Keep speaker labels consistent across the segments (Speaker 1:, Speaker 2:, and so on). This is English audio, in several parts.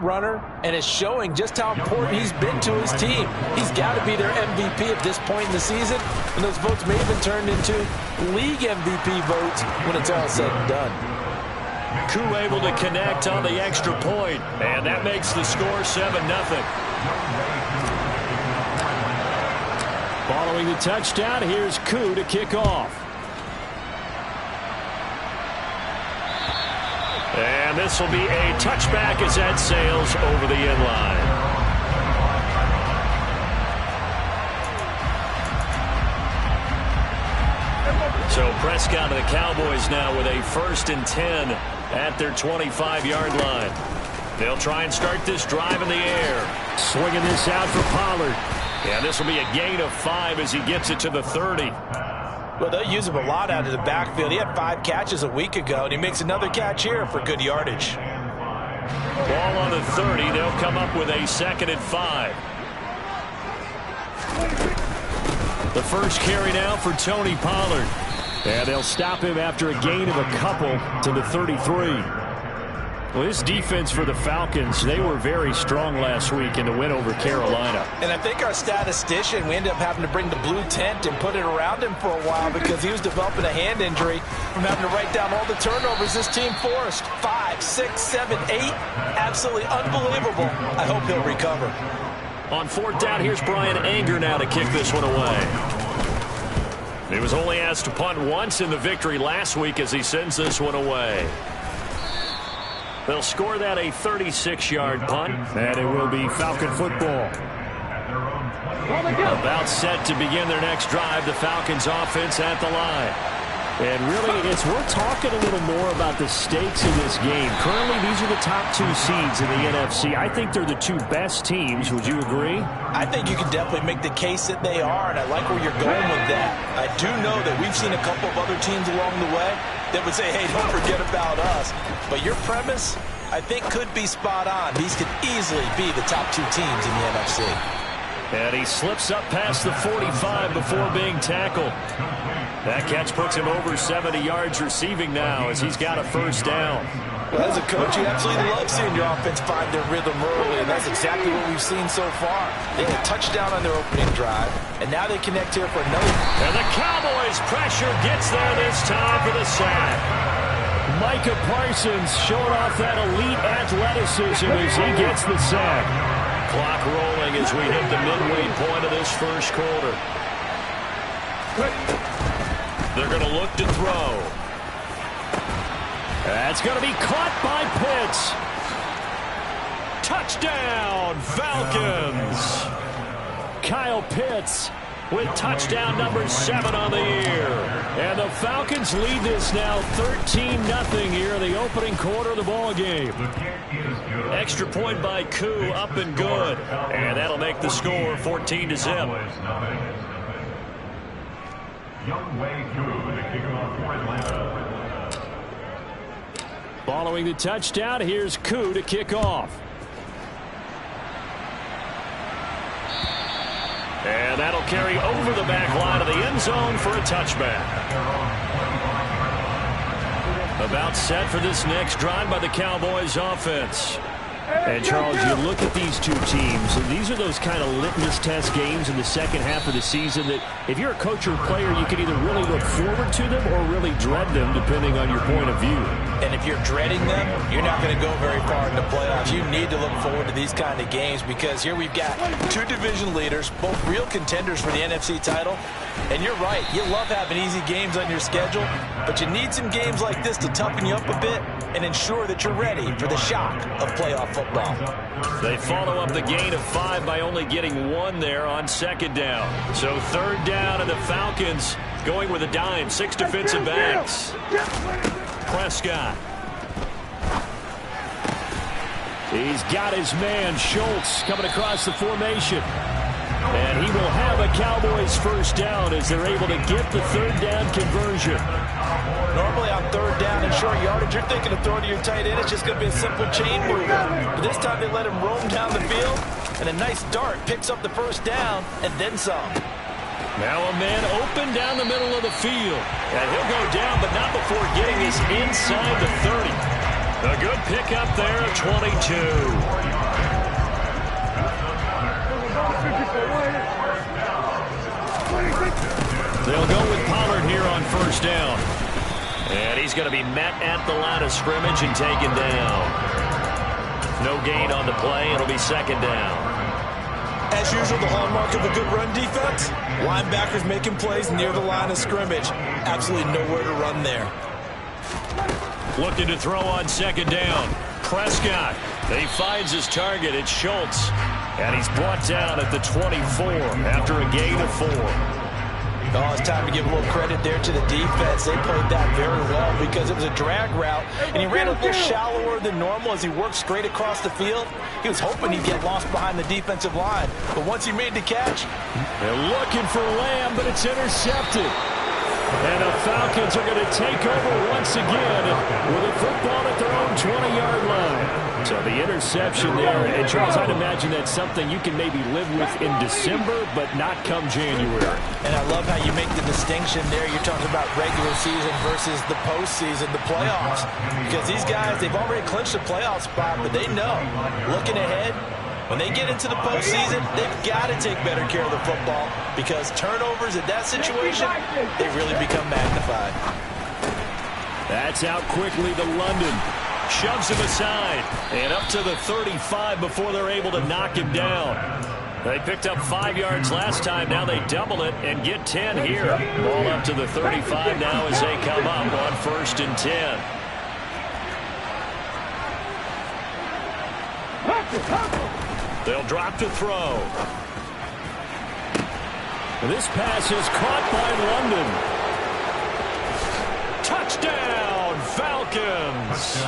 Speaker 1: runner and is showing just how important he's been to his team. He's got to be their MVP at this point in the season, and those votes may have been turned into league MVP votes when it's all said and done.
Speaker 2: Koo able to connect on the extra point, and that makes the score 7-0. Following the touchdown, here's Koo to kick off. And this will be a touchback as that sails over the end line. So Prescott and the Cowboys now with a 1st and 10 at their 25-yard line. They'll try and start this drive in the air. Swinging this out for Pollard. And this will be a gain of 5 as he gets it to the 30.
Speaker 1: Well, they'll use him a lot out of the backfield. He had 5 catches a week ago, and he makes another catch here for good yardage.
Speaker 2: Ball on the 30. They'll come up with a 2nd and 5. The first carry now for Tony Pollard. And they'll stop him after a gain of a couple to the 33. Well, this defense for the Falcons, they were very strong last week in the win over Carolina.
Speaker 1: And I think our statistician, we ended up having to bring the blue tent and put it around him for a while because he was developing a hand injury from having to write down all the turnovers this team forced. 5, 6, 7, 8. Absolutely unbelievable. I hope he'll recover.
Speaker 2: On 4th down, here's Brian Anger now to kick this one away. He was only asked to punt once in the victory last week as he sends this one away. They'll score that a 36-yard punt, and it will be Falcon football. About set to begin their next drive, the Falcons offense at the line. And really, it's worth talking a little more about the stakes in this game. Currently, these are the top 2 seeds in the NFC. I think they're the 2 best teams. Would you agree?
Speaker 1: I think you can definitely make the case that they are, and I like where you're going with that. I do know that we've seen a couple of other teams along the way that would say, hey, don't forget about us. But your premise, I think, could be spot on. These could easily be the top 2 teams in the NFC.
Speaker 2: And he slips up past the 45 before being tackled. That catch puts him over 70 yards receiving now as he's got a 1st down.
Speaker 1: Well, as a coach, you absolutely love seeing your offense find their rhythm early, and that's exactly what we've seen so far. They had a touchdown on their opening drive, and now they connect here for another.
Speaker 2: And the Cowboys' pressure gets there this time for the sack. Micah Parsons showing off that elite athleticism as he gets the sack. Clock rolling as we hit the midway point of this 1st quarter. They're going to look to throw. That's going to be caught by Pitts. Touchdown, Falcons. Kyle Pitts with touchdown number 7 on the year. And the Falcons lead this now 13-0 here in the opening quarter of the ball game. Extra point by Koo, up and good. And that'll make the score 14-0. Following the touchdown, here's Koo to kick off. And that'll carry over the back line of the end zone for a touchback. About set for this next drive by the Cowboys offense. And, Charles, you look at these 2 teams, and these are those kind of litmus test games in the second half of the season that if you're a coach or a player, you can either really look forward to them or really dread them, depending on your point of view.
Speaker 1: And if you're dreading them, you're not going to go very far in the playoffs. You need to look forward to these kind of games because here we've got 2 division leaders, both real contenders for the NFC title. And you're right, you love having easy games on your schedule, but you need some games like this to toughen you up a bit and ensure that you're ready for the shock of playoff football.
Speaker 2: They follow up the gain of 5 by only getting 1 there on 2nd down. So 3rd down, and the Falcons going with a dime, 6 defensive backs. Prescott. He's got his man, Schultz, coming across the formation. And he will have a Cowboys 1st down as they're able to get the 3rd down conversion.
Speaker 1: Normally on 3rd down and short yardage, you're thinking of throwing to your tight end. It's just going to be a simple chain mover. But this time they let him roam down the field, and a nice dart picks up the 1st down and then some.
Speaker 2: Now a man open down the middle of the field. And he'll go down, but not before getting this inside the 30. A good pickup there, 22. first down. And he's going to be met at the line of scrimmage and taken down. No gain on the play. It'll be second down.
Speaker 1: As usual, the hallmark of a good run defense, linebackers making plays near the line of scrimmage. Absolutely nowhere to run there.
Speaker 2: Looking to throw on second down. Prescott. He finds his target. It's Schultz. And he's brought down at the 24 after a gain of 4.
Speaker 1: Oh, it's time to give a little credit there to the defense. They played that very well because it was a drag route, and he ran a little shallower than normal as he worked straight across the field. He was hoping he'd get lost behind the defensive line, but once he made the catch...
Speaker 2: They're looking for Lamb, but it's intercepted. And the Falcons are going to take over once again with a football at their own 20-yard line. So the interception there, and Charles, I'd imagine that's something you can maybe live with in December, but not come January.
Speaker 1: And I love how you make the distinction there. You're talking about regular season versus the postseason, the playoffs. Because these guys, they've already clinched a playoff spot, but they know, looking ahead, when they get into the postseason, they've got to take better care of the football because turnovers in that situation, they really become magnified.
Speaker 2: That's out quickly to London. Shoves him aside and up to the 35 before they're able to knock him down. They picked up 5 yards last time. Now they double it and get 10 here. Ball up to the 35 now as they come up on 1st and 10. They'll drop to throw. This pass is caught by London. Touchdown, Falcons.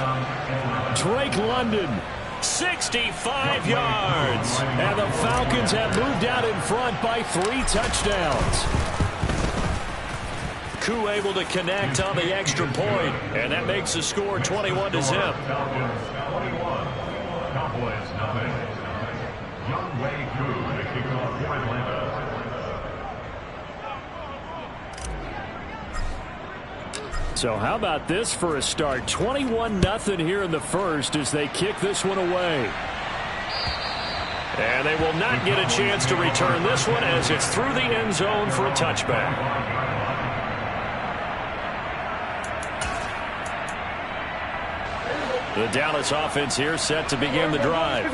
Speaker 2: Drake London, 65 yards. And the Falcons have moved out in front by 3 touchdowns. Koo able to connect on the extra point, and that makes the score 21-0.
Speaker 3: Cowboys nothing. Young Wei Koo to kick off for Atlanta.
Speaker 2: So how about this for a start? 21-0 here in the first as they kick this one away. And they will not get a chance to return this one as it's through the end zone for a touchback. The Dallas offense here set to begin the drive.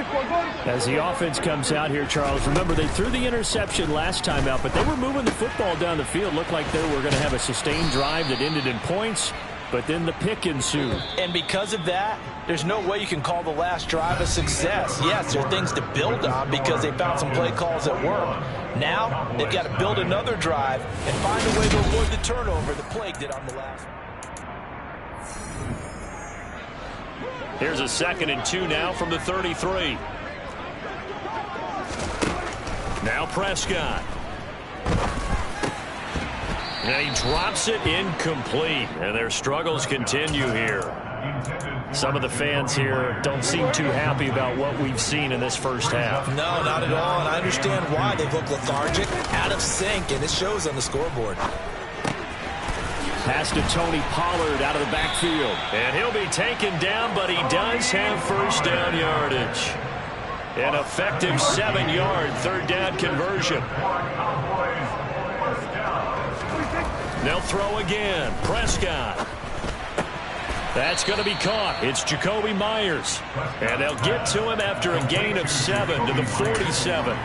Speaker 2: As the offense comes out here, Charles, remember they threw the interception last time out, but they were moving the football down the field. Looked like they were going to have a sustained drive that ended in points, but then the pick ensued.
Speaker 1: And because of that, there's no way you can call the last drive a success. Yes, there are things to build on because they found some play calls that work. Now they've got to build another drive and find a way to avoid the turnover that plagued it on the last one.
Speaker 2: Here's a 2nd and 2 now from the 33. Now Prescott. And he drops it incomplete. And their struggles continue here. Some of the fans here don't seem too happy about what we've seen in this first half.
Speaker 1: No, not at all. And I understand why. They've looked lethargic, out of sync, and it shows on the scoreboard.
Speaker 2: Pass to Tony Pollard out of the backfield. And he'll be taken down, but he does have first down yardage. An effective 7-yard third down conversion. They'll throw again. Prescott. That's going to be caught. It's Jacoby Myers. And they'll get to him after a gain of 7 to the 47.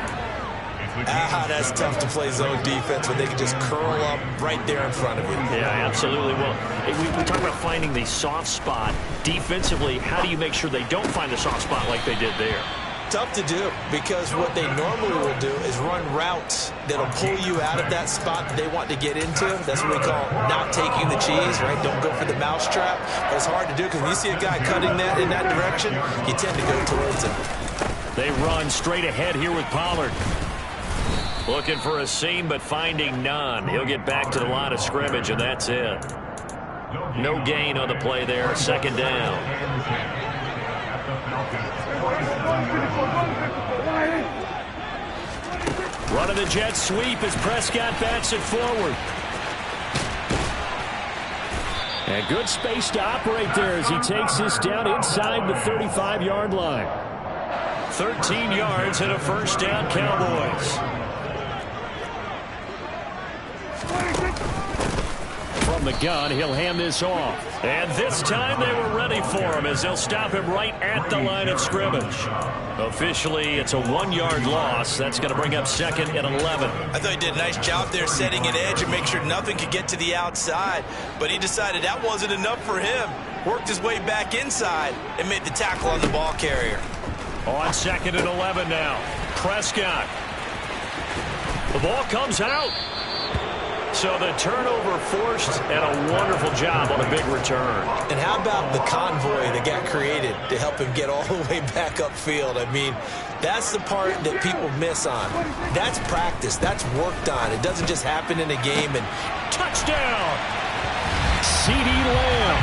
Speaker 1: That's tough to play zone defense when they can just curl up right there in front of you.
Speaker 2: Yeah, absolutely. Well, we talk about finding the soft spot. Defensively, how do you make sure they don't find the soft spot like they did there?
Speaker 1: Tough to do because what they normally will do is run routes that'll pull you out of that spot that they want to get into. That's what we call not taking the cheese, right? Don't go for the mousetrap. But it's hard to do because when you see a guy cutting that in that direction, you tend to go towards him.
Speaker 2: They run straight ahead here with Pollard. Looking for a seam, but finding none. He'll get back to the line of scrimmage, and that's it. No gain on the play there. 2nd down. Running the jet sweep as Prescott bats it forward. And good space to operate there as he takes this down inside the 35-yard line. 13 yards and a first down, Cowboys. From the gun, he'll hand this off. And this time they were ready for him as they'll stop him right at the line of scrimmage. Officially, it's a 1-yard loss. That's going to bring up 2nd and 11.
Speaker 1: I thought he did a nice job there setting an edge and make sure nothing could get to the outside. But he decided that wasn't enough for him. Worked his way back inside and made the tackle on the ball carrier.
Speaker 2: On 2nd and 11 now. Prescott. The ball comes out. So the turnover forced, and a wonderful job on a big return.
Speaker 1: And how about the convoy that got created to help him get all the way back upfield? I mean, that's the part that people miss on. That's practice. That's worked on. It doesn't just happen in a game. And
Speaker 2: touchdown! CeeDee Lamb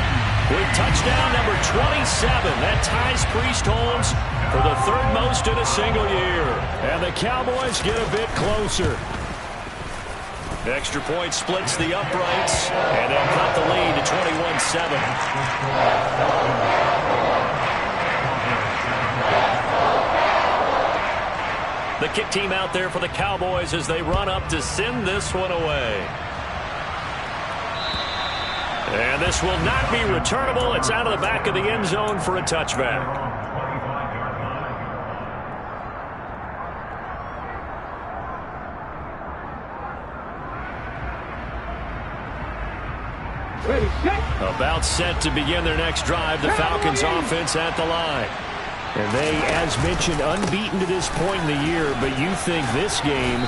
Speaker 2: with touchdown number 27. That ties Priest Holmes for the 3rd most in a single year. And the Cowboys get a bit closer. Extra point splits the uprights, and they'll cut the lead to 21-7. The kick team out there for the Cowboys as they run up to send this one away. And this will not be returnable. It's out of the back of the end zone for a touchback. About set to begin their next drive. The Falcons offense at the line. And they, as mentioned, unbeaten to this point in the year, but you think this game,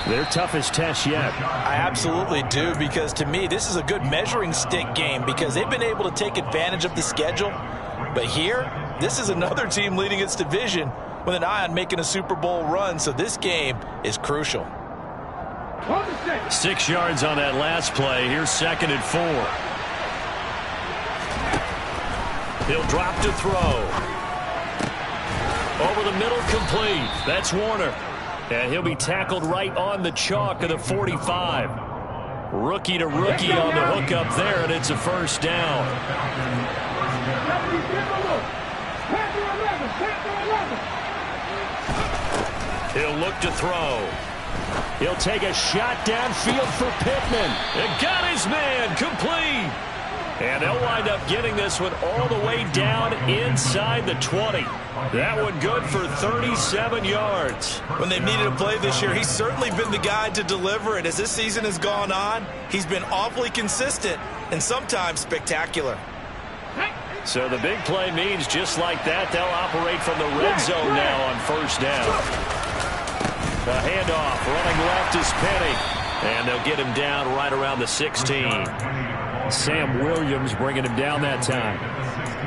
Speaker 2: their toughest test yet?
Speaker 1: I absolutely do, because to me, this is a good measuring stick game because they've been able to take advantage of the schedule. But here, this is another team leading its division with an eye on making a Super Bowl run, so this game is crucial.
Speaker 2: 6 yards on that last play. Here's 2nd and 4. He'll drop to throw. Over the middle, complete. That's Warner. And he'll be tackled right on the chalk of the 45. Rookie to rookie on the hook up there, and it's a first down. He'll look to throw. He'll take a shot downfield for Pittman. And got his man, complete. And they'll wind up getting this one all the way down inside the 20. That one good for 37 yards.
Speaker 1: When they've needed a play this year, he's certainly been the guy to deliver it. As this season has gone on, he's been awfully consistent and sometimes spectacular.
Speaker 2: So the big play means just like that, they'll operate from the red zone now on first down. The handoff, running left is Penny. And they'll get him down right around the 16. Sam Williams bringing him down that time.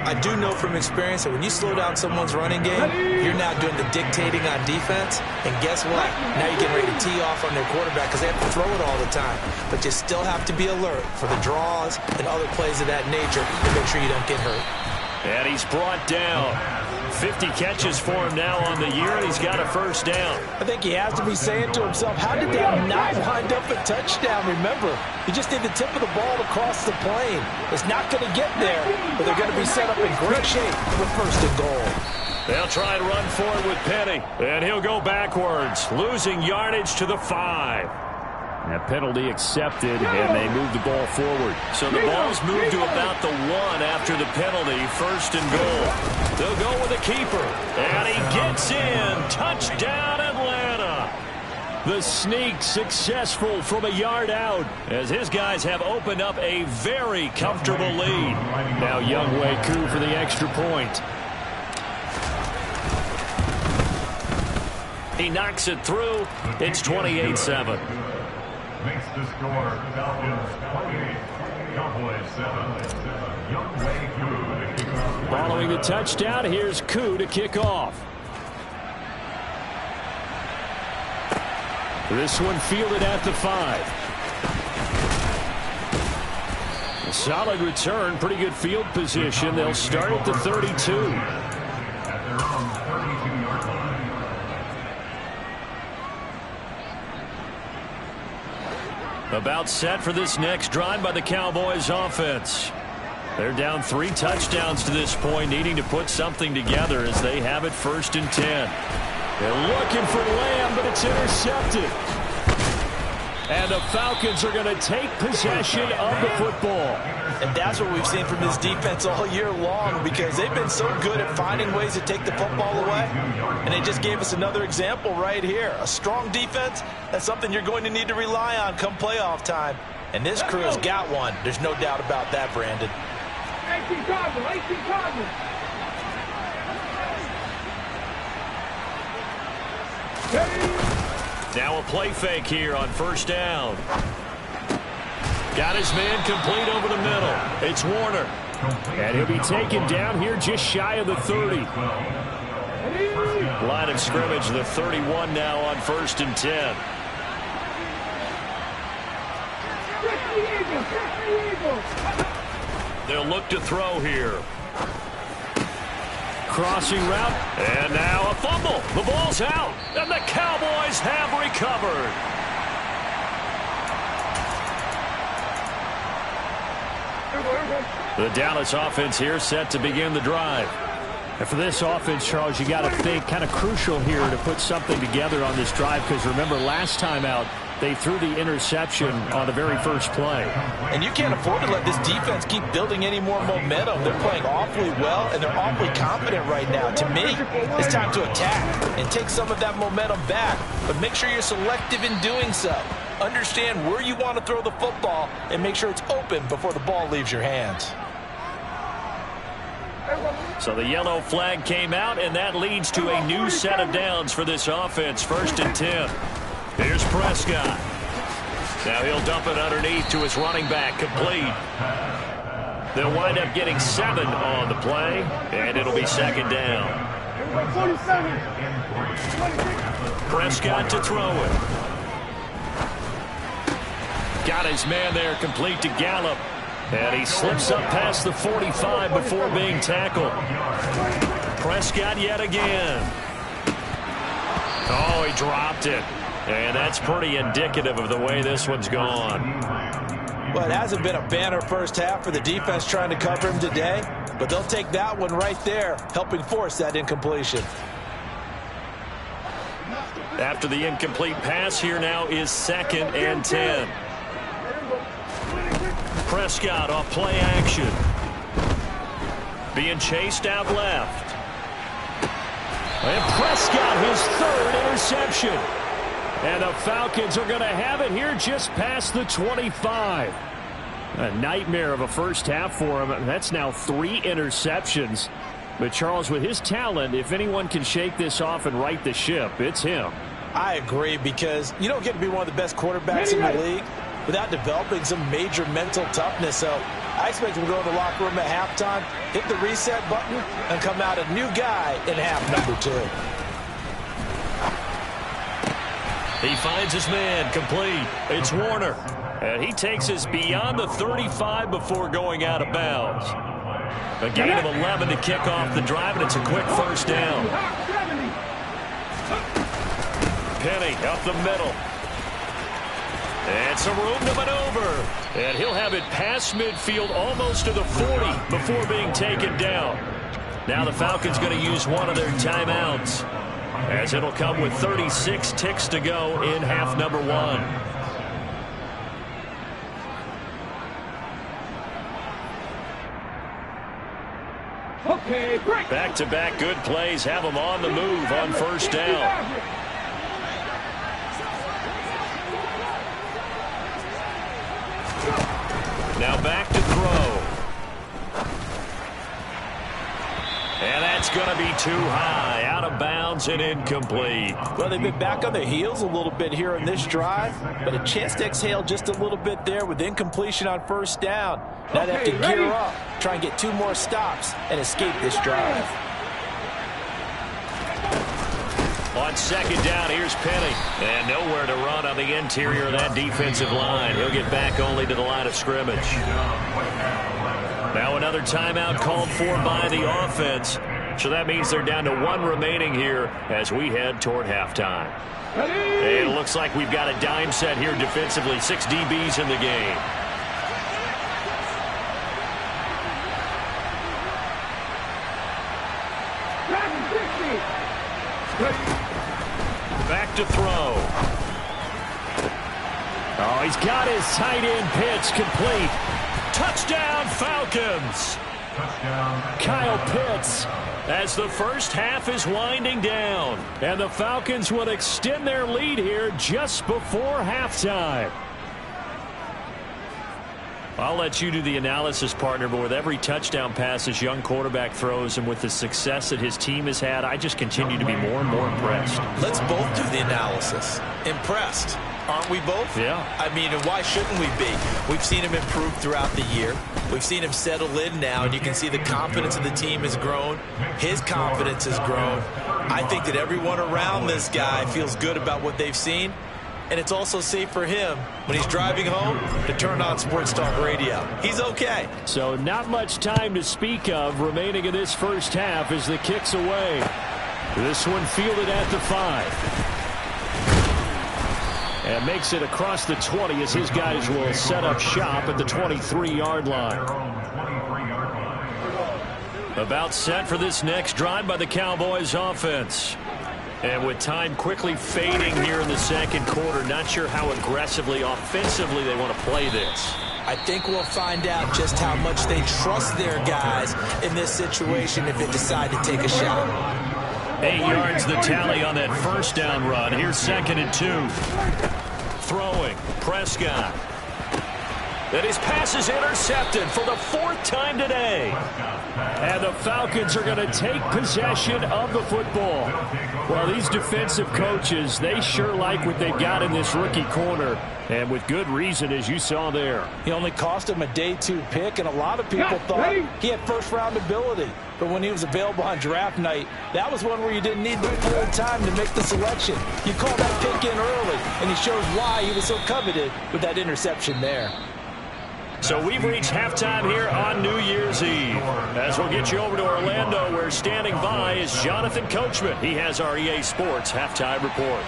Speaker 1: I do know from experience that when you slow down someone's running game, you're now doing the dictating on defense. And guess what? Now you're getting ready to tee off on their quarterback because they have to throw it all the time. But you still have to be alert for the draws and other plays of that nature to make sure you don't get hurt.
Speaker 2: And he's brought down. 50 catches for him now on the year, and he's got a first down.
Speaker 1: I think he has to be saying to himself, how did they not wind up a touchdown? Remember, you just need the tip of the ball to cross the plane. It's not going to get there, but they're going to be set up in great shape with 1st and goal.
Speaker 2: They'll try and run for it with Penny, and he'll go backwards, losing yardage to the 5. That penalty accepted, and they move the ball forward. So the ball's moved to about the 1 after the penalty, 1st and goal. They'll go with a keeper, and he gets in. Touchdown, Atlanta. The sneak successful from a yard out as his guys have opened up a very comfortable lead. Now Younghoe Koo for the extra point. He knocks it through. It's 28-7.
Speaker 3: Makes the score Falcons 28, Cowboys 7. Younghoe Koo to kick off.
Speaker 2: Following the touchdown, here's Koo to kick off. This one fielded at the 5. A solid return, pretty good field position. They'll start at the 32.
Speaker 3: At their own 32-yard line.
Speaker 2: About set for this next drive by the Cowboys offense. They're down 3 touchdowns to this point, needing to put something together as they have it 1st and 10. They're looking for Lamb, but it's intercepted. And the Falcons are going to take possession of the football.
Speaker 1: And that's what we've seen from this defense all year long, because they've been so good at finding ways to take the football away. And they just gave us another example right here. A strong defense, that's something you're going to need to rely on come playoff time. And this crew has got one. There's no doubt about that, Brandon.
Speaker 4: 18 Cardinals, 18 Cardinals.
Speaker 2: Now a play fake here on first down. Got his man complete over the middle. It's Warner. And he'll be taken down here just shy of the 30. Line of scrimmage, the 31 now on 1st and 10. They'll look to throw here. Crossing route, and now a fumble. The ball's out, and the Cowboys have recovered. The Dallas offense here set to begin the drive. And for this offense, Charles, you got to think kind of crucial here to put something together on this drive, because remember last time out, they threw the interception on the very first play.
Speaker 1: And you can't afford to let this defense keep building any more momentum. They're playing awfully well, and they're awfully confident right now. To me, it's time to attack and take some of that momentum back. But make sure you're selective in doing so. Understand where you want to throw the football and make sure it's open before the ball leaves your hands.
Speaker 2: So the yellow flag came out, and that leads to a new set of downs for this offense. 1st and 10. Here's Prescott. Now he'll dump it underneath to his running back, complete. They'll wind up getting 7 on the play, and it'll be 2nd down. Prescott to throw it. Got his man there, complete to Gallup. And he slips up past the 45 before being tackled. Prescott yet again. Oh, he dropped it. And that's pretty indicative of the way this one's gone.
Speaker 1: Well, it hasn't been a banner first half for the defense trying to cover him today, but they'll take that one right there, helping force that incompletion.
Speaker 2: After the incomplete pass, here now is 2nd and 10. Prescott off play action. Being chased out left. And Prescott, his 3rd interception. And the Falcons are going to have it here just past the 25. A nightmare of a first half for him. That's now 3 interceptions. But Charles, with his talent, if anyone can shake this off and right the ship, it's him.
Speaker 1: I agree, because you don't get to be one of the best quarterbacks in the league without developing some major mental toughness. So I expect him to go to the locker room at halftime, hit the reset button, and come out a new guy in half number 2.
Speaker 2: He finds his man, complete. It's Warner. And he takes us beyond the 35 before going out of bounds. A gain of 11 to kick off the drive, and it's a quick 1st down. Penny up the middle. And some room to maneuver. And he'll have it past midfield almost to the 40 before being taken down. Now the Falcons going to use one of their timeouts, as it'll come with 36 ticks to go in half number 1.
Speaker 4: Okay, break.
Speaker 2: Back-to-back good plays have them on the move on 1st down. Now back to throw. And that's going to be too high, out of bounds and incomplete.
Speaker 1: Well, they've been back on their heels a little bit here in this drive, but a chance to exhale just a little bit there with incompletion on 1st down. Now they have to gear up, try and get 2 more stops and escape this drive.
Speaker 2: On 2nd down, here's Penny. And nowhere to run on the interior of that defensive line. He'll get back only to the line of scrimmage. Now another timeout called for by the offense. So that means they're down to 1 remaining here as we head toward halftime. It looks like we've got a dime set here defensively. 6 DBs in the game. Back to throw. Oh, he's got his tight end pitch complete. Touchdown, Falcons. Kyle Pitts, as the first half is winding down. And the Falcons will extend their lead here just before halftime. I'll let you do the analysis, partner, but with every touchdown pass this young quarterback throws and with the success that his team has had, I just continue to be more and more impressed.
Speaker 1: Let's both do the analysis. Impressed. Aren't we both?
Speaker 2: Yeah.
Speaker 1: I mean, and why shouldn't we be? We've seen him improve throughout the year. We've seen him settle in now, and you can see the confidence of the team has grown. His confidence has grown. I think that everyone around this guy feels good about what they've seen, and it's also safe for him when he's driving home to turn on Sports Talk Radio. He's okay.
Speaker 2: So not much time to speak of remaining in this first half as the kick's away. This one fielded at the 5. And makes it across the 20 as his guys will set up shop at the 23-yard line. About set for this next drive by the Cowboys offense. And with time quickly fading here in the second quarter, not sure how aggressively, offensively they want to play this.
Speaker 1: I think we'll find out just how much they trust their guys in this situation if they decide to take a shot.
Speaker 2: 8 yards the tally on that first down run. Here's 2nd and 2. Throwing, Prescott. And his pass is intercepted for the 4th time today. And the Falcons are going to take possession of the football. Well, these defensive coaches, they sure like what they've got in this rookie corner. And with good reason, as you saw there.
Speaker 1: He only cost him a day 2 pick, and a lot of people thought he had first-round ability. But when he was available on draft night, that was one where you didn't need the full time to make the selection. You call that pick in early, and he shows why he was so coveted with that interception there.
Speaker 2: So we've reached halftime here on New Year's Eve. As we'll get you over to Orlando, where standing by is Jonathan Coachman. He has our EA Sports halftime report.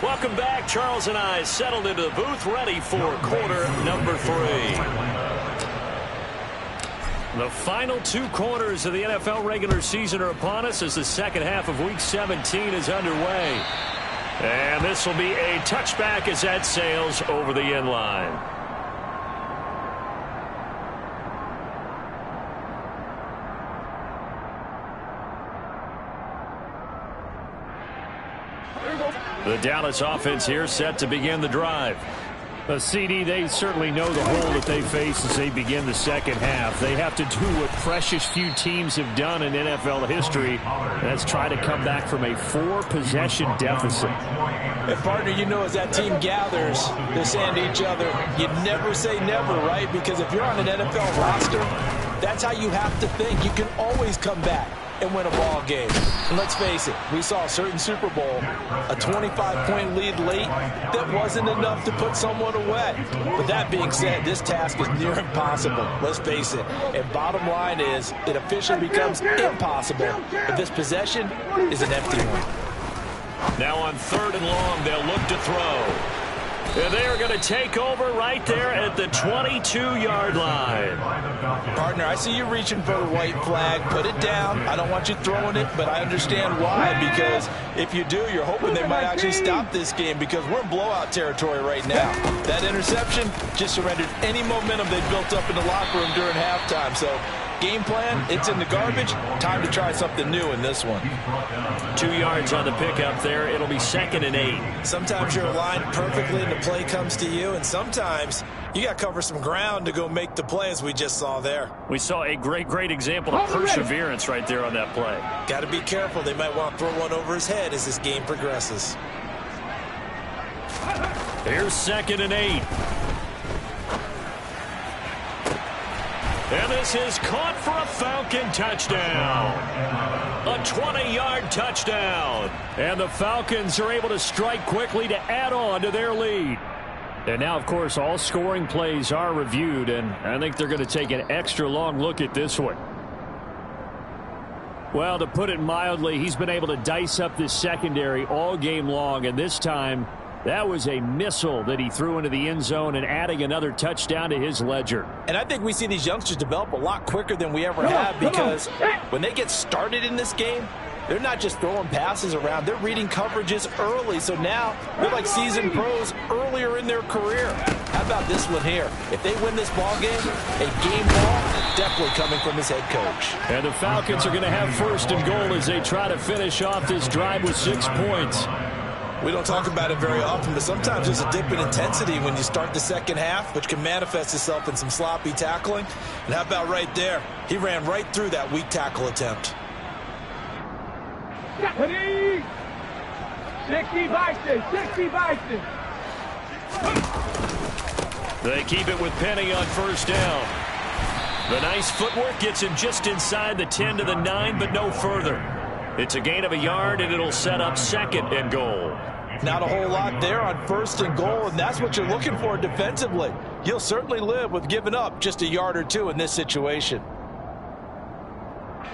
Speaker 2: Welcome back. Charles and I settled into the booth, ready for quarter number 3. The final 2 quarters of the NFL regular season are upon us as the second half of Week 17 is underway. And this will be a touchback as that sails over the end line. The Dallas offense here set to begin the drive. CD, they certainly know the hole that they face as they begin the second half. They have to do what precious few teams have done in NFL history. That's try to come back from a 4-possession deficit.
Speaker 1: And partner, you know, as that team gathers, they're saying to each other, you never say never, right? Because if you're on an NFL roster, that's how you have to think. You can always come back and win a ball game. And let's face it, we saw a certain Super Bowl, a 25-point lead late that wasn't enough to put someone away. But that being said, this task is near impossible. Let's face it. And bottom line is, it officially becomes impossible if this possession is an empty one.
Speaker 2: Now on 3rd and long, they'll look to throw. And they're going to take over right there at the 22-yard line.
Speaker 1: Partner, I see you reaching for the white flag. Put it down. I don't want you throwing it, but I understand why. Because if you do, you're hoping they might actually stop this game because we're in blowout territory right now. That interception just surrendered any momentum they built up in the locker room during halftime. So game plan, it's in the garbage. Time to try something new in this one.
Speaker 2: 2 yards on the pickup there. It'll be 2nd and 8.
Speaker 1: Sometimes you're aligned perfectly and the play comes to you, and sometimes you got to cover some ground to go make the play, as we just saw there.
Speaker 2: We saw a great example of perseverance right there on that play.
Speaker 1: Got to be careful. They might want to throw one over his head as this game progresses.
Speaker 2: Here's 2nd and 8. And this is caught for a Falcon touchdown. A 20-yard touchdown. And the Falcons are able to strike quickly to add on to their lead. And now, of course, all scoring plays are reviewed, and I think they're going to take an extra long look at this one. Well, to put it mildly, he's been able to dice up this secondary all game long, and this time That was a missile that he threw into the end zone and adding another touchdown to his ledger.
Speaker 1: And I think we see these youngsters develop a lot quicker than we ever have because when they get started in this game, they're not just throwing passes around. They're reading coverages early. So now they're like seasoned pros earlier in their career. How about this one here? If they win this ball game, a game ball definitely coming from his head coach.
Speaker 2: And the Falcons are going to have first and goal as they try to finish off this drive with 6 points.
Speaker 1: We don't talk about it very often, but sometimes there's a dip in intensity when you start the second half, which can manifest itself in some sloppy tackling. And how about right there? He ran right through that weak tackle attempt.
Speaker 4: 60 Bison, 60 Bison.
Speaker 2: They keep it with Penny on first down. The nice footwork gets him just inside the 10 to the 9, but no further. It's a gain of a yard, and it'll set up second and goal.
Speaker 1: Not a whole lot there on first and goal, and that's what you're looking for defensively. You'll certainly live with giving up just a yard or two in this situation.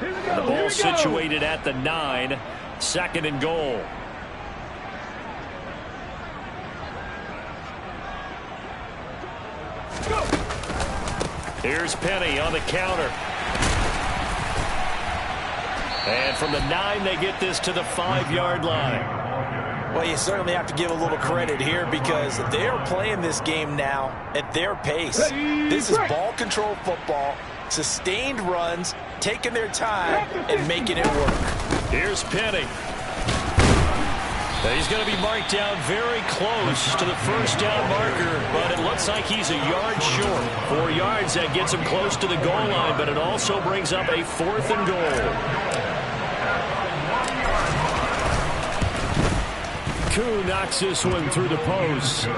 Speaker 2: The ball situated at the 9, second and goal. Here's Penny on the counter. And from the 9, they get this to the 5-yard line.
Speaker 1: Well, you certainly have to give a little credit here because they are playing this game now at their pace. This is ball control football, sustained runs, taking their time, and making it work.
Speaker 2: Here's Penny. He's going to be marked down very close to the first down marker, but it looks like he's a yard short. 4 yards, that gets him close to the goal line, but it also brings up a 4th and goal. Koo knocks this one through the post.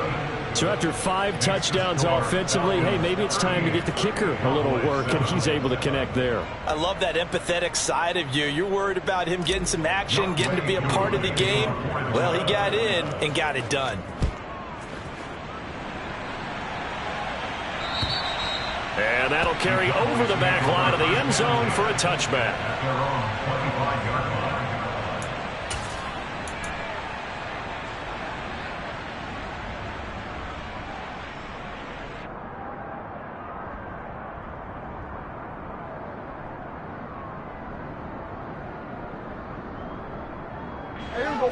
Speaker 2: So after 5 touchdowns offensively, hey, maybe it's time to get the kicker a little work, and he's able to connect there.
Speaker 1: I love that empathetic side of you. You're worried about him getting some action, getting to be a part of the game. Well, he got in and got it done.
Speaker 2: And that'll carry over the back line of the end zone for a touchback.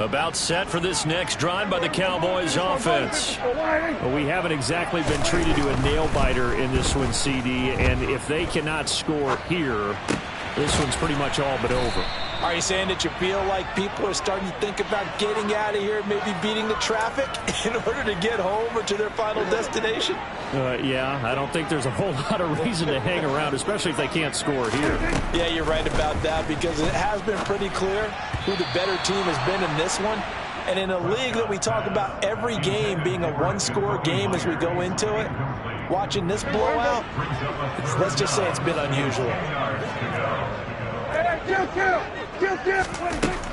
Speaker 2: About set for this next drive by the Cowboys offense. Well, we haven't exactly been treated to a nail-biter in this one, CD, and if they cannot score here, this one's pretty much all but over.
Speaker 1: Are you saying that you feel like people are starting to think about getting out of here, maybe beating the traffic in order to get home or to their final destination?
Speaker 2: Yeah, I don't think there's a whole lot of reason to hang around, especially if they can't score here.
Speaker 1: Yeah, you're right about that because it has been pretty clear who the better team has been in this one. And in a league that we talk about every game being a one-score game as we go into it, watching this blowout, let's just say it's been unusual.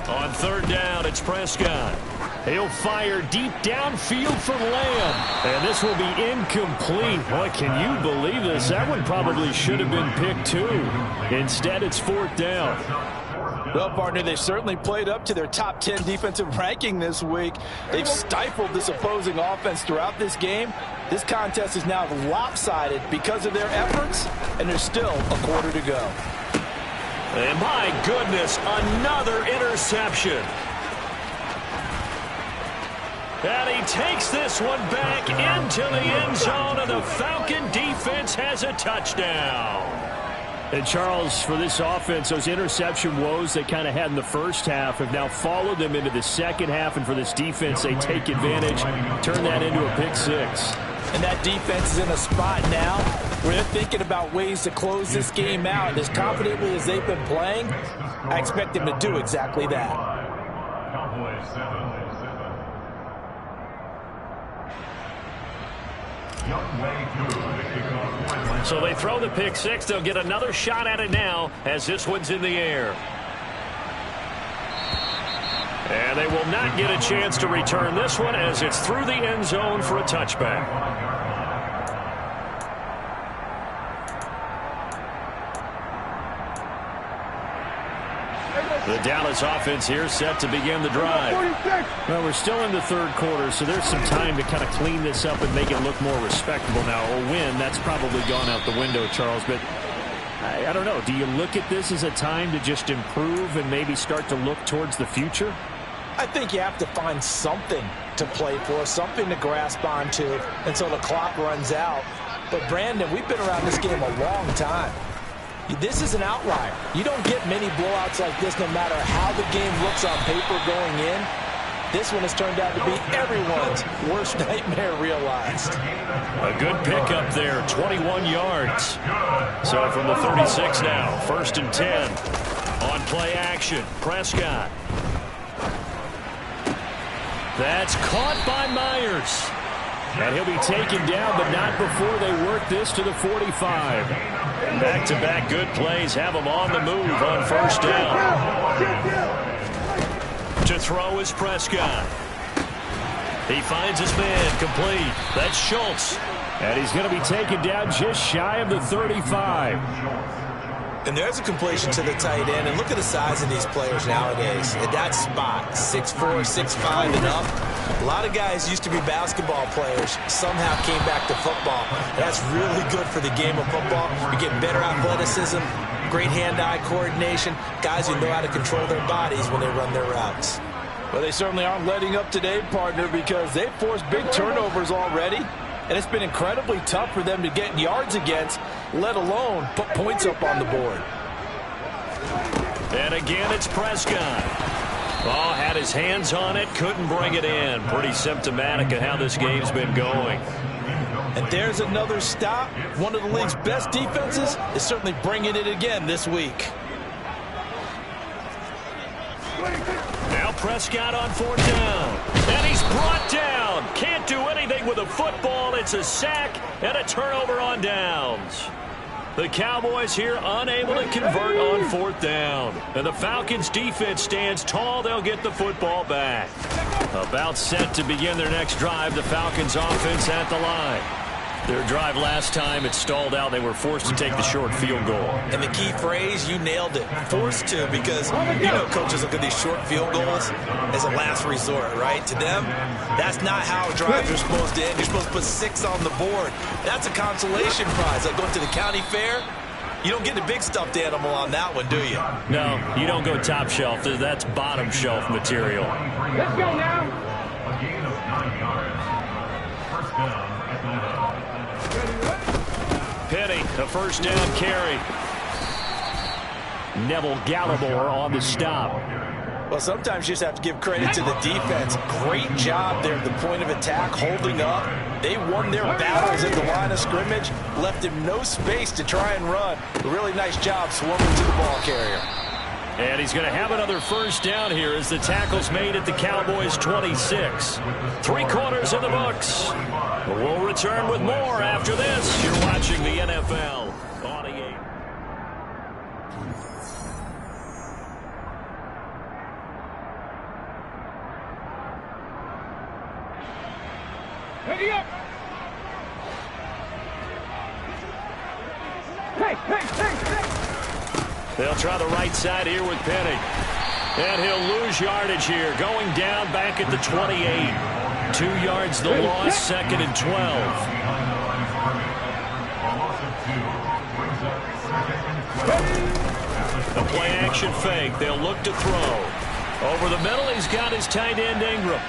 Speaker 2: On third down, it's Prescott. He'll fire deep downfield for Lamb. And this will be incomplete. Boy, can you believe this? That one probably should have been picked too. Instead, it's 4th down.
Speaker 1: Well, partner, they've certainly played up to their top 10 defensive ranking this week. They've stifled this opposing offense throughout this game. This contest is now lopsided because of their efforts, and there's still a quarter to go.
Speaker 2: And my goodness, another interception. And he takes this one back into the end zone, and the Falcon defense has a touchdown. And Charles, for this offense, those interception woes they kind of had in the first half have now followed them into the second half, and for this defense, they take advantage, turn that into a pick 6.
Speaker 1: And that defense is in a spot now where they're thinking about ways to close this game out. And as confidently as they've been playing, I expect them to do exactly that.
Speaker 3: Cowboys 7.
Speaker 2: So they throw the pick 6. They'll get another shot at it now as this one's in the air. And they will not get a chance to return this one as it's through the end zone for a touchback. The Dallas offense here set to begin the drive. Well, we're still in the third quarter, so there's some time to kind of clean this up and make it look more respectable now. A win, that's probably gone out the window, Charles, but I don't know. Do you look at this as a time to just improve and maybe start to look towards the future?
Speaker 1: I think you have to find something to play for, something to grasp onto until the clock runs out. But, Brandon, we've been around this game a long time. This is an outlier. You don't get many blowouts like this no matter how the game looks on paper going in. This one has turned out to be everyone's worst nightmare realized.
Speaker 2: A good pickup there, 21 yards. So from the 36 now, 1st and 10. On play action, Prescott. That's caught by Myers. And he'll be taken down, but not before they work this to the 45. Back-to-back good plays have him on the move on 1st down. To throw is Prescott. He finds his man complete. That's Schultz. And he's going to be taken down just shy of the 35.
Speaker 1: And there's a completion to the tight end. And look at the size of these players nowadays. At that spot, 6'4", 6'5", and up. A lot of guys used to be basketball players, somehow came back to football. That's really good for the game of football. You get better athleticism, great hand-eye coordination, guys who know how to control their bodies when they run their routes.
Speaker 5: Well, they certainly aren't letting up today, partner, because they've forced big turnovers already. And it's been incredibly tough for them to get yards against, let alone put points up on the board.
Speaker 2: And again, it's Prescott. Oh, had his hands on it, couldn't bring it in. Pretty symptomatic of how this game's been going.
Speaker 1: And there's another stop. One of the league's best defenses is certainly bringing it again this week.
Speaker 2: Now Prescott on 4th down. And he's brought down. Can't do anything with a football. It's a sack and a turnover on downs. The Cowboys here unable to convert on 4th down. And the Falcons defense stands tall. They'll get the football back. About set to begin their next drive. The Falcons offense at the line. Their drive last time, it stalled out. They were forced to take the short field goal.
Speaker 1: And the key phrase, you nailed it. Forced to, because, you know, coaches look at these short field goals as a last resort, right? To them, that's not how drives are supposed to end. You're supposed to put 6 on the board. That's a consolation prize. Like going to the county fair, you don't get the big stuffed animal on that one, do you?
Speaker 2: No, you don't go top shelf. That's bottom shelf material.
Speaker 4: Let's go now.
Speaker 3: A gain of 9 yards. 1st down at the line.
Speaker 2: Penny, a 1st down carry. Neville Gallimore on the stop.
Speaker 1: Well, sometimes you just have to give credit to the defense. Great job there at the point of attack, holding up. They won their battles at the line of scrimmage, left him no space to try and run. A really nice job swarming to the ball carrier.
Speaker 2: And he's going to have another 1st down here as the tackle's made at the Cowboys' 26. 3 quarters in the books. We'll return with more after this. You're watching the NFL on EA.
Speaker 4: Ready up. Hey.
Speaker 2: They'll try the right side here with Penny. And he'll lose yardage here. Going down back at the 28. 2 yards the loss, 2nd and 12. A play action fake. They'll look to throw. Over the middle, he's got his tight end Ingram.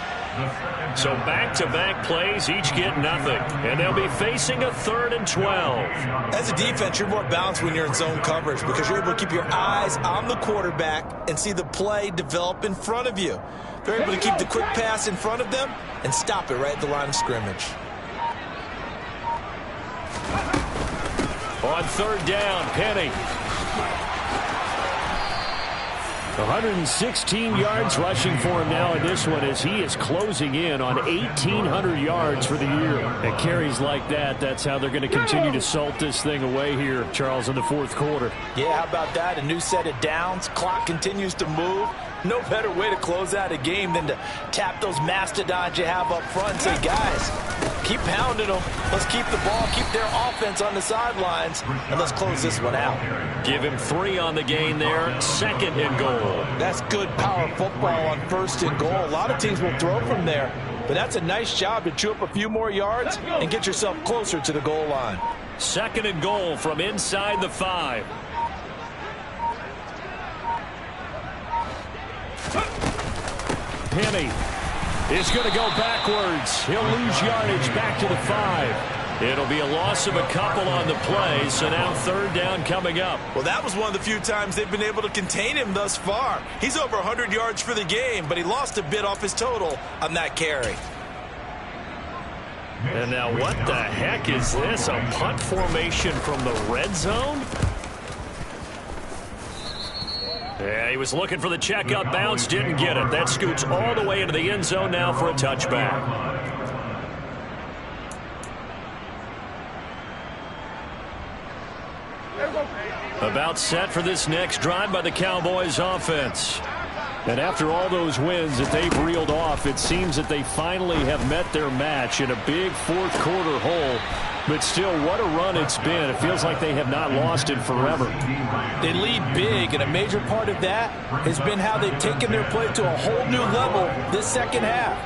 Speaker 2: So back-to-back plays, each get nothing. And they'll be facing a 3rd and 12.
Speaker 1: As a defense, you're more balanced when you're in zone coverage because you're able to keep your eyes on the quarterback and see the play develop in front of you. They're able to keep the quick pass in front of them and stop it right at the line of scrimmage.
Speaker 2: On 3rd down, Penny. 116 yards rushing for him now in this one as he is closing in on 1,800 yards for the year. And carries like that, that's how they're going to continue to salt this thing away here, Charles, in the 4th quarter.
Speaker 1: Yeah, how about that? A new set of downs. Clock continues to move.
Speaker 5: No better way to close out a game than to tap those mastodons you have up front and say, guys, keep pounding them. Let's keep the ball, keep their offense on the sidelines, and let's close this one out.
Speaker 2: Give him 3 on the gain there. 2nd and goal.
Speaker 5: That's good power football on 1st and goal. A lot of teams will throw from there, but that's a nice job to chew up a few more yards and get yourself closer to the goal line.
Speaker 2: 2nd and goal from inside the 5. Penny is going to go backwards. He'll lose yardage back to the 5. It'll be a loss of a couple on the play, so now 3rd down coming up.
Speaker 5: Well, that was one of the few times they've been able to contain him thus far. He's over 100 yards for the game, but he lost a bit off his total on that carry.
Speaker 2: And now what the heck is this? A punt formation from the red zone? Yeah, he was looking for the checkup bounce, didn't get it. That scoots all the way into the end zone now for a touchback. About set for this next drive by the Cowboys offense. And after all those wins that they've reeled off, it seems that they finally have met their match in a big 4th quarter hole. But still, what a run it's been. It feels like they have not lost it forever.
Speaker 5: They lead big, and a major part of that has been how they've taken their play to a whole new level this 2nd half.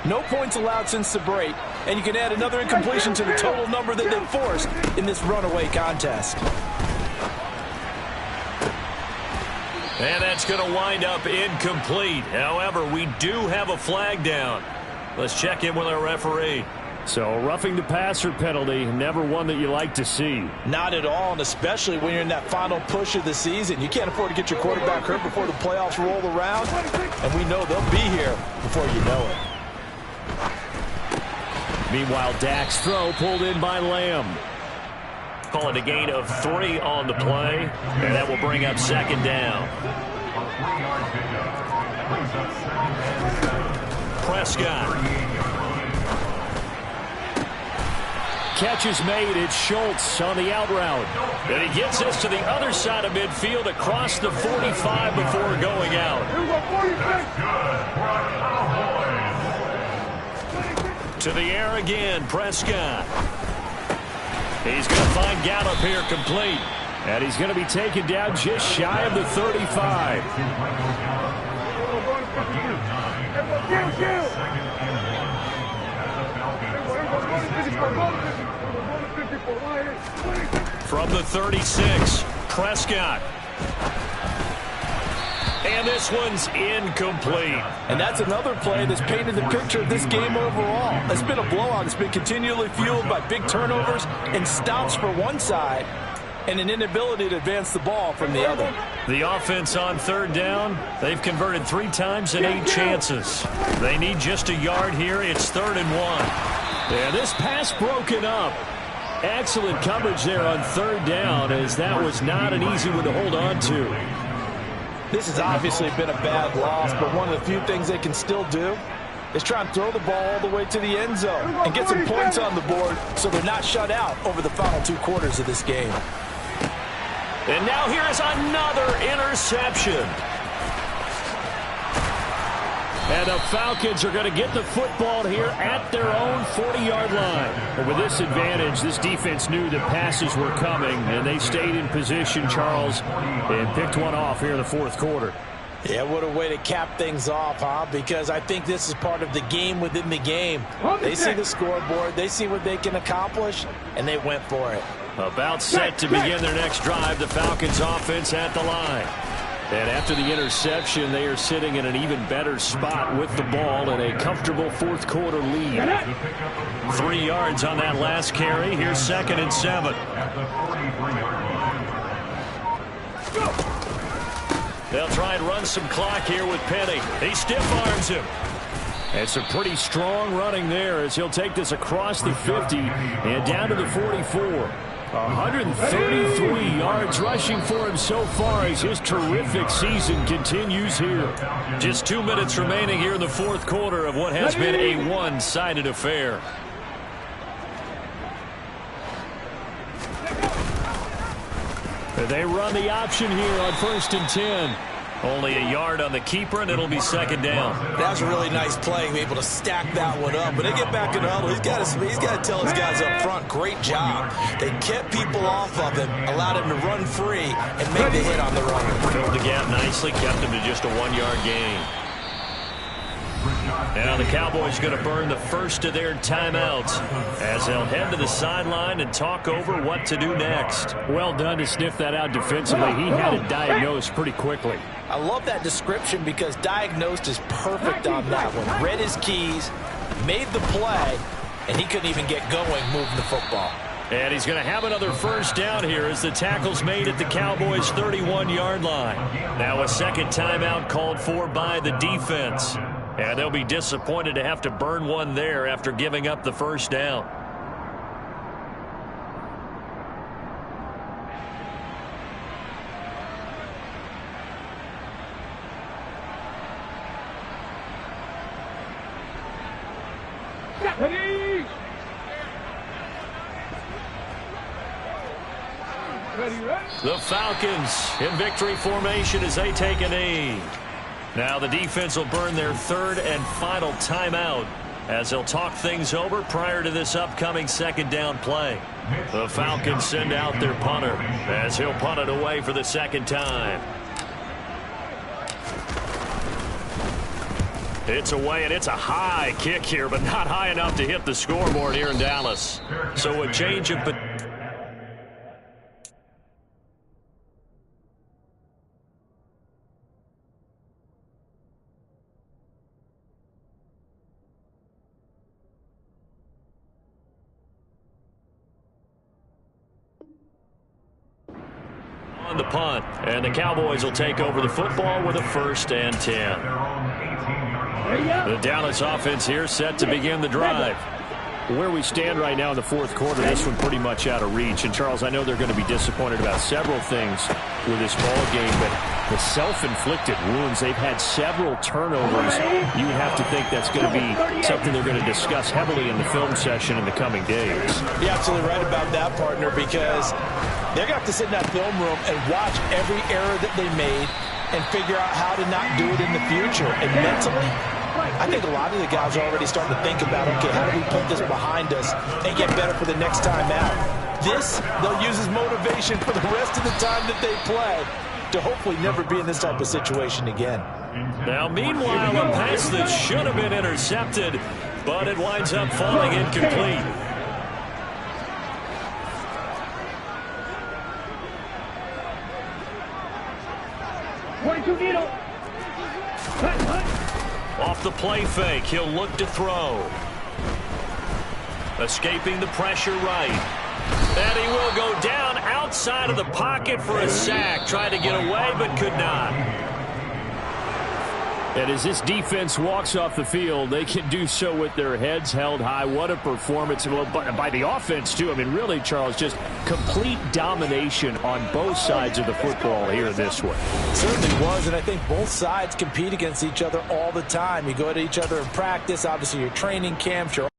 Speaker 5: No points allowed since the break, and you can add another incompletion to the total number that they've forced in this runaway contest.
Speaker 2: And that's going to wind up incomplete. However, we do have a flag down. Let's check in with our referee. So, roughing the passer penalty, never one that you like to see.
Speaker 5: Not at all, and especially when you're in that final push of the season. You can't afford to get your quarterback hurt before the playoffs roll around, and we know they'll be here before you know it.
Speaker 2: Meanwhile, Dak's throw pulled in by Lamb. Call it a gain of 3 on the play, and that will bring up 2nd down. Prescott. Catch is made. It's Schultz on the out route. And he gets this to the other side of midfield across the 45 before going out. To the air again, Prescott. He's going to find Gallup here complete. And he's going to be taken down just shy of the 35. From the 36, Prescott. And this one's incomplete.
Speaker 5: And that's another play that's painted the picture of this game overall. It's been a blowout. It's been continually fueled by big turnovers and stops for one side and an inability to advance the ball from the other.
Speaker 2: The offense on 3rd down, they've converted 3 times in 8 chances. They need just a yard here. It's 3rd and 1. And this pass broken up. Excellent coverage there on 3rd down, as that was not an easy one to hold on to.
Speaker 5: This has obviously been a bad loss, but one of the few things they can still do is try and throw the ball all the way to the end zone and get some points on the board so they're not shut out over the final 2 quarters of this game.
Speaker 2: And now here is another interception. And the Falcons are going to get the football here at their own 40-yard line. But with this advantage, this defense knew that passes were coming, and they stayed in position, Charles, and picked one off here in the 4th quarter.
Speaker 5: Yeah, what a way to cap things off, huh? Because I think this is part of the game within the game. They see the scoreboard, they see what they can accomplish, and they went for it.
Speaker 2: About set to begin their next drive, the Falcons offense at the line. And after the interception, they are sitting in an even better spot with the ball and a comfortable 4th quarter lead. 3 yards on that last carry. Here's 2nd and 7. They'll try and run some clock here with Penny. He stiff arms him. It's a pretty strong running there as he'll take this across the 50 and down to the 44. 133 yards rushing for him so far as his terrific season continues here. Just 2 minutes remaining here in the 4th quarter of what has been a one-sided affair. They run the option here on 1st and 10. Only a yard on the keeper, and it'll be second down.
Speaker 1: That was a really nice play, able to stack that one up. But they get back in the huddle. He's got to tell his guys up front, great job. They kept people off of him, allowed him to run free, and make the hit on the run.
Speaker 2: Filled the gap nicely, kept him to just a 1-yard gain. Now the Cowboys going to burn the first of their timeouts as they'll head to the sideline and talk over what to do next.
Speaker 5: Well done to sniff that out defensively. He had it diagnosed pretty quickly.
Speaker 1: I love that description because diagnosed is perfect on that one. Read his keys, made the play, and he couldn't even get going moving the football.
Speaker 2: And he's going to have another first down here as the tackle's made at the Cowboys' 31-yard line. Now a second timeout called for by the defense. And they'll be disappointed to have to burn one there after giving up the first down. The Falcons in victory formation as they take a knee. Now the defense will burn their third and final timeout as they'll talk things over prior to this upcoming second down play. The Falcons send out their punter as he'll punt it away for the second time. It's away, and it's a high kick here, but not high enough to hit the scoreboard here in Dallas. So a change of... on the punt, and the Cowboys will take over the football with a 1st and 10. The Dallas offense here set to begin the drive.
Speaker 5: Where we stand right now in the fourth quarter, this one pretty much out of reach. And, Charles, I know they're going to be disappointed about several things with this ball game, but the self-inflicted wounds, they've had several turnovers. You would have to think that's going to be something they're going to discuss heavily in the film session in the coming days.
Speaker 1: You're absolutely right about that, partner, because they're going to have to sit in that film room and watch every error that they made and figure out how to not do it in the future. And mentally, I think a lot of the guys are already starting to think about, okay, how do we put this behind us and get better for the next time out? This, they'll use as motivation for the rest of the time that they play to hopefully never be in this type of situation again.
Speaker 2: Now, meanwhile, a pass that should have been intercepted, but it winds up falling incomplete. Off the play fake, he'll look to throw. Escaping the pressure right. And he will go down outside of the pocket for a sack. Tried to get away, but could not.
Speaker 5: And as this defense walks off the field, they can do so with their heads held high. What a performance by the offense, too. I mean, really, Charles, just complete domination on both sides of the football here in this one.
Speaker 1: It certainly was, and I think both sides compete against each other all the time. You go to each other in practice, obviously your training camps, your